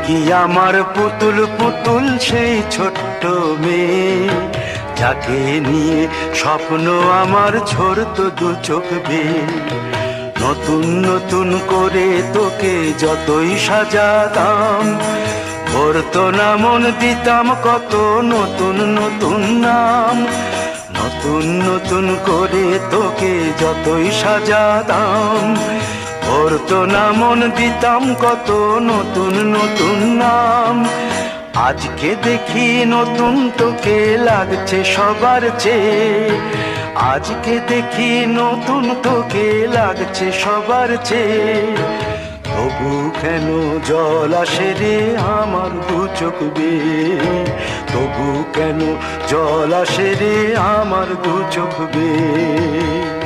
কি আমার পুতুল পুতুল সেই ছোট্ট মেয়ে, যাকে নিয়ে স্বপ্ন আমার ঝরতো দু চোখ বেয়ে। নতুন নতুন করে তোকে যতই সাজাতাম, ভরতো না মন, দিতাম কত নতুন নতুন নাম। নতুন নতুন করে তোকে যতই সাজাতাম, ভরতো না মন, দিতাম কত নতুন নতুন নাম। আজকে দেখি নতুন তোকে লাগছে সবার চেয়ে, আজকে দেখি নতুন তোকে লাগছে সবার চেয়ে। তবু কেন জল আসে রে আমার দু চোখ বেয়ে, তবু কেন জল আসে রে আমার দু চোখ বেয়ে।